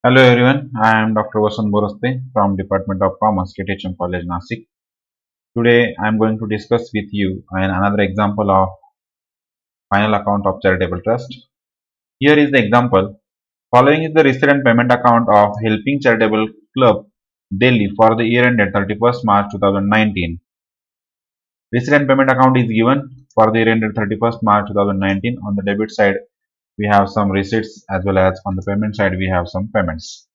Hello everyone, I am Dr. Vasant Boraste from Department of Commerce, KTHM College, Nasik. Today I am going to discuss with you another example of final account of charitable trust. Here is the example. Following is the receipt and payment account of Helping Charitable Club, Delhi for the year ended 31st March 2019. Receipt and payment account is given for the year ended 31st March 2019. On the debit side, we have some receipts as well as on the payment side, we have some payments.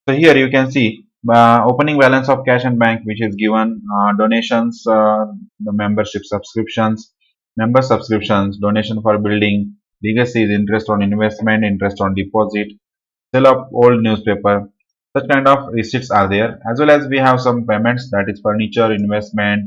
So here you can see opening balance of cash and bank which is given, donations, the membership subscriptions, member subscriptions, donation for building, legacies, interest on investment, interest on deposit, sale of old newspaper. Such kind of receipts are there, as well as we have some payments, that is furniture, investment,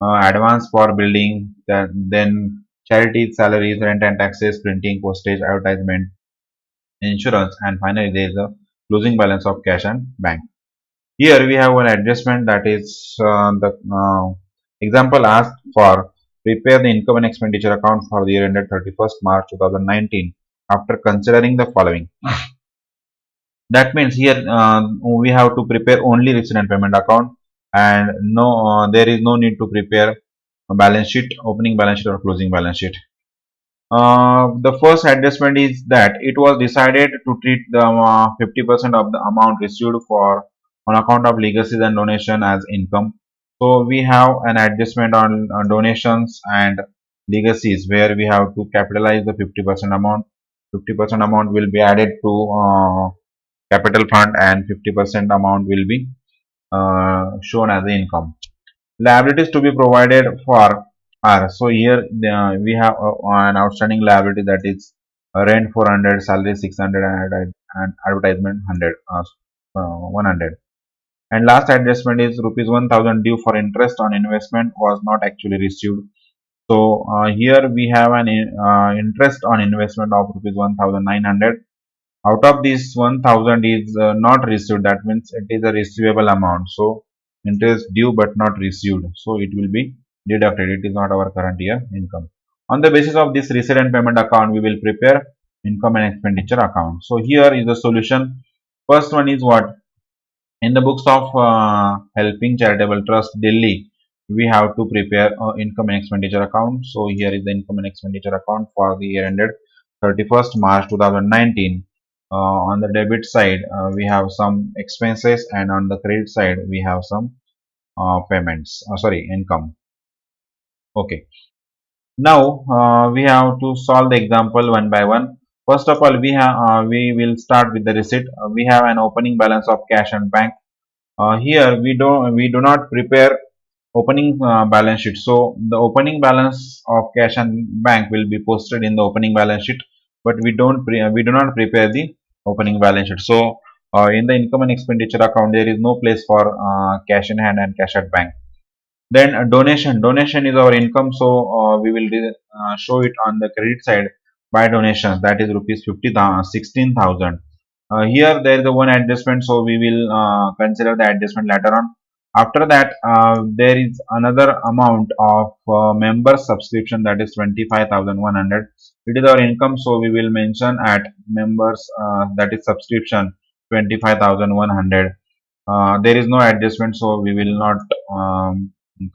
advance for building, then charities, salaries, rent and taxes, printing, postage, advertisement, insurance, and finally there is a closing balance of cash and bank. Here we have an adjustment, that is the example asked for prepare the income and expenditure account for the year ended 31st March 2019 after considering the following. That means here we have to prepare only receipt and payment account, and no, there is no need to prepare a balance sheet, opening balance sheet or closing balance sheet. The first adjustment is that it was decided to treat the 50% of the amount received for on account of legacies and donation as income. So we have an adjustment on donations and legacies where we have to capitalize the 50% amount. 50% amount will be added to capital fund and 50% amount will be shown as income. Liabilities to be provided for are, so here we have an outstanding liability, that is rent 400, salary 600, and advertisement 100, 100. And last adjustment is rupees 1000 due for interest on investment was not actually received. So here we have an interest on investment of rupees 1900. Out of this 1000 is not received, that means it is a receivable amount. So interest due but not received, so it will be deducted. It is not our current year income. On the basis of this receipt and payment account, we will prepare income and expenditure account. So here is the solution. First one is what? In the books of Helping Charitable Trust, Delhi, we have to prepare income and expenditure account. So here is the income and expenditure account for the year ended 31st March 2019. On the debit side, we have some expenses, and on the credit side, we have some payments. Sorry, income. Okay. Now we have to solve the example one by one. First of all, we will start with the receipt. We have an opening balance of cash and bank. Here we do not prepare opening balance sheet. So the opening balance of cash and bank will be posted in the opening balance sheet, but we do not prepare the opening balance sheet. So in the income and expenditure account, there is no place for cash in hand and cash at bank. Then donation is our income, so we will show it on the credit side by donations, that is rupees 16,000. Here there is a one adjustment, so we will consider the adjustment later on. After that, there is another amount of member subscription, that is 25,100. It is our income, so we will mention at members, that is subscription 25,100. There is no adjustment, so we will not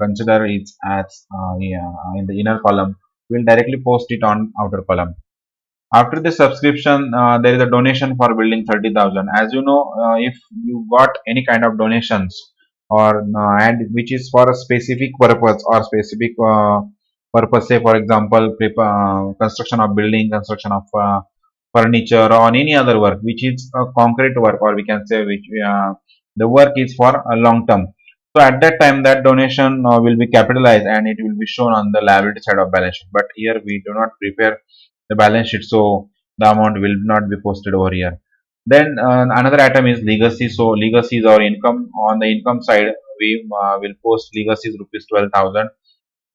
consider it as yeah, in the inner column. We will directly post it on outer column. After the subscription, there is a donation for building 30,000. As you know, if you got any kind of donations or and which is for a specific purpose or specific purpose, say for example, construction of building, construction of furniture, or any other work which is a concrete work, or we can say which the work is for a long term. So at that time, that donation will be capitalized and it will be shown on the liability side of balance sheet. But here we do not prepare the balance sheet, so the amount will not be posted over here. Then another item is legacy. So legacy is our income. On the income side, we will post legacies rupees 12,000.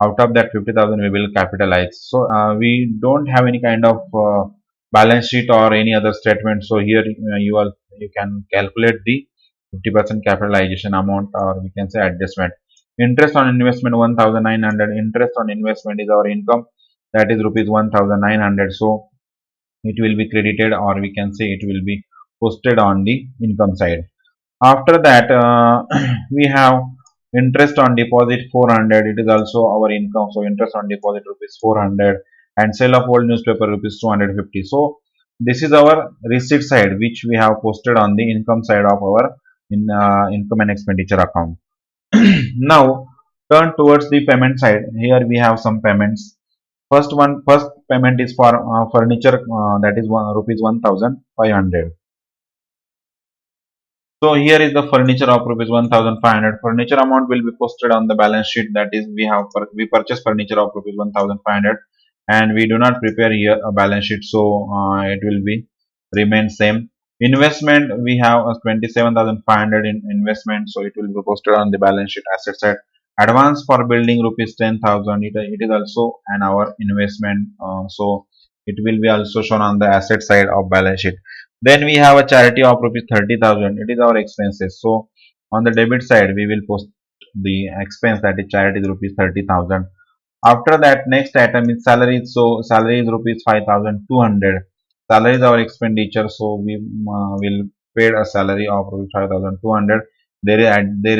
Out of that 50,000 we will capitalize. So we don't have any kind of balance sheet or any other statement. So here you can calculate the 50% capitalization amount, or we can say adjustment. Interest on investment 1,900. Interest on investment is our income, that is rupees 1,900. So it will be credited, or we can say it will be posted on the income side. After that, we have interest on deposit 400. It is also our income. So interest on deposit rupees 400 and sale of old newspaper rupees 250. So this is our receipt side which we have posted on the income side of our income and expenditure account. Now turn towards the payment side. Here we have some payments. First payment is for furniture, that is rupees 1500. So here is the furniture of rupees 1500. Furniture amount will be posted on the balance sheet. That is, we purchase furniture of rupees 1500, and we do not prepare here a balance sheet, so it will be remain same. Investment, we have a 27,500 in investment, so it will be posted on the balance sheet asset side. Advance for building rupees 10,000. It is also an our investment, so it will be also shown on the asset side of balance sheet. Then we have a charity of rupees 30,000. It is our expenses. So on the debit side, we will post the expense, that is charity is rupees 30,000. After that, next item is salary. So salary is rupees 5,200. Salary is our expenditure. So we will pay a salary of rupees 5,200. There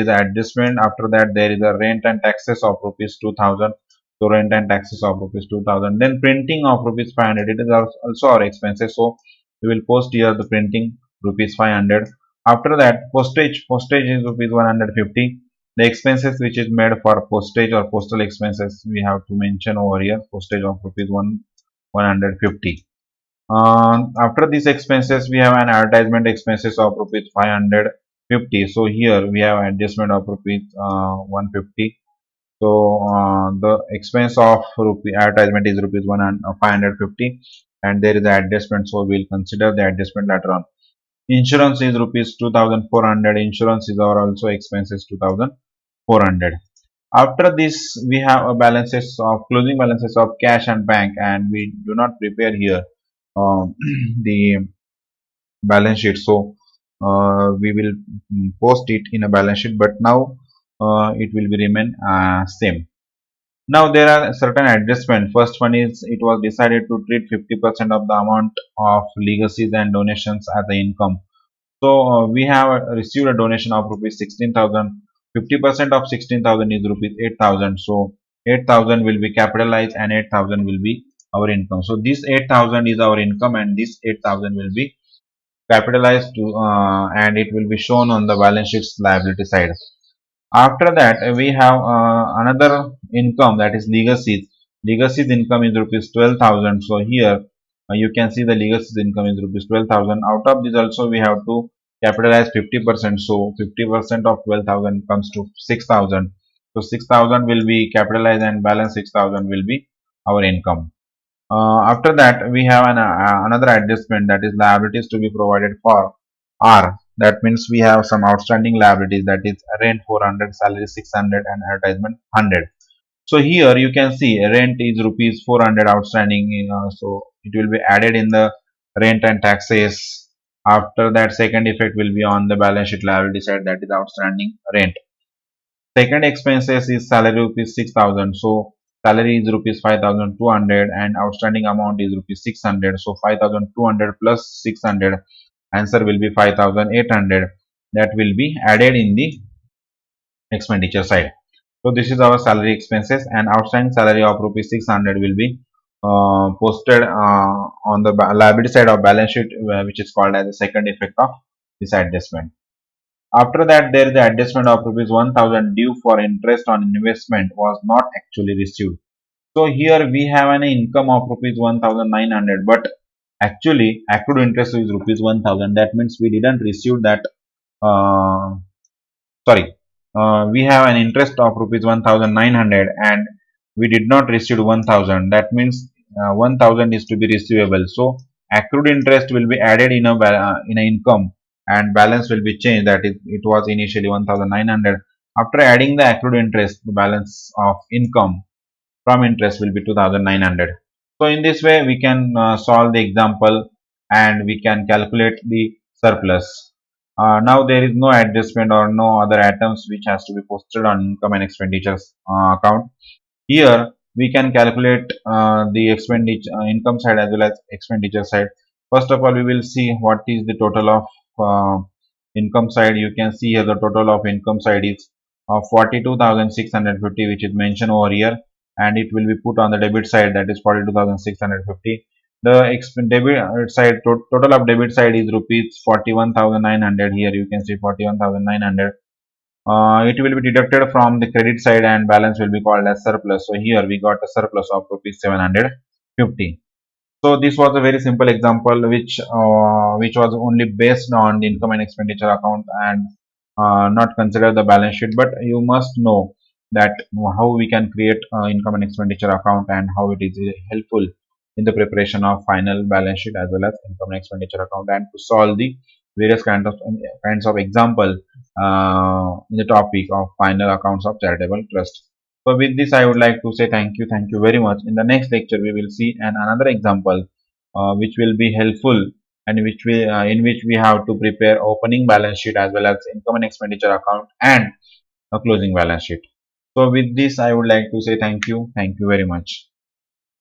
is adjustment. After that, there is a rent and taxes of rupees 2,000. So rent and taxes of rupees 2,000. Then printing of rupees 500. It is also our expenses. So we will post here the printing rupees 500. After that, postage is rupees 150. The expenses which is made for postage or postal expenses, we have to mention over here, postage of rupees 150. After these expenses, we have an advertisement expenses of rupees 550. So here we have adjustment of rupees 150. So the expense of advertisement is rupees 550, and there is an adjustment. So we'll consider the adjustment later on. Insurance is rupees 2,400. Insurance is our also expenses 2,400. After this, we have a balances of closing balances of cash and bank, and we do not prepare here the balance sheet. So we will post it in a balance sheet, but now it will be remain same. Now there are certain adjustments. First one is it was decided to treat 50% of the amount of legacies and donations as the income. So we have received a donation of rupees 16,000. 50% of 16,000 is rupees 8,000. So 8,000 will be capitalized and 8,000 will be our income. So this 8,000 is our income, and this 8,000 will be capitalized to and it will be shown on the balance sheet's liability side. After that, we have another income, that is legacies. Legacies income is rupees 12,000. So here you can see the legacies income is rupees 12,000. Out of this also we have to capitalize 50%. So 50% of 12,000 comes to 6,000. So 6,000 will be capitalized and balance 6,000 will be our income. After that, we have another adjustment, that is liabilities to be provided for R. That means we have some outstanding liabilities, that is rent 400, salary 600, and advertisement 100. So here you can see rent is rupees 400 outstanding. So it will be added in the rent and taxes. After that, second effect will be on the balance sheet liability side, that is outstanding rent. Second expenses is salary rupees 6,000. So salary is rupees 5,200 and outstanding amount is rupees 600. So 5,200 plus 600, answer will be 5,800. That will be added in the expenditure side. So this is our salary expenses, and outstanding salary of rupees 600 will be posted on the liability side of balance sheet, which is called as the second effect of this adjustment. After that, there is the adjustment of rupees 1,000 due for interest on investment was not actually received. So here we have an income of rupees 1,900, but actually accrued interest is rupees 1,000. That means we didn't receive that. Uh, sorry, we have an interest of rupees 1,900 and we did not receive 1,000. That means 1,000 is to be receivable. So accrued interest will be added in a income, and balance will be changed, that is it was initially 1,900. After adding the accrued interest, the balance of income from interest will be 2,900. So in this way we can solve the example and we can calculate the surplus. Now there is no adjustment or no other items which has to be posted on income and expenditures account. Here we can calculate the expenditure income side as well as expenditure side. First of all, we will see what is the total of income side, you can see here the total of income side is 42,650, which is mentioned over here, and it will be put on the debit side, that is 42,650. The debit side, total of debit side is rupees 41,900. Here you can see 41,900. It will be deducted from the credit side and balance will be called as surplus. So here we got a surplus of rupees 750. So this was a very simple example which was only based on the income and expenditure account and not consider the balance sheet. But you must know that how we can create income and expenditure account and how it is helpful in the preparation of final balance sheet as well as income and expenditure account, and to solve the various kinds of example in the topic of final accounts of charitable trust. So with this, I would like to say thank you very much. In the next lecture, we will see another example which will be helpful and in which we have to prepare opening balance sheet as well as income and expenditure account and a closing balance sheet. So with this, I would like to say thank you very much.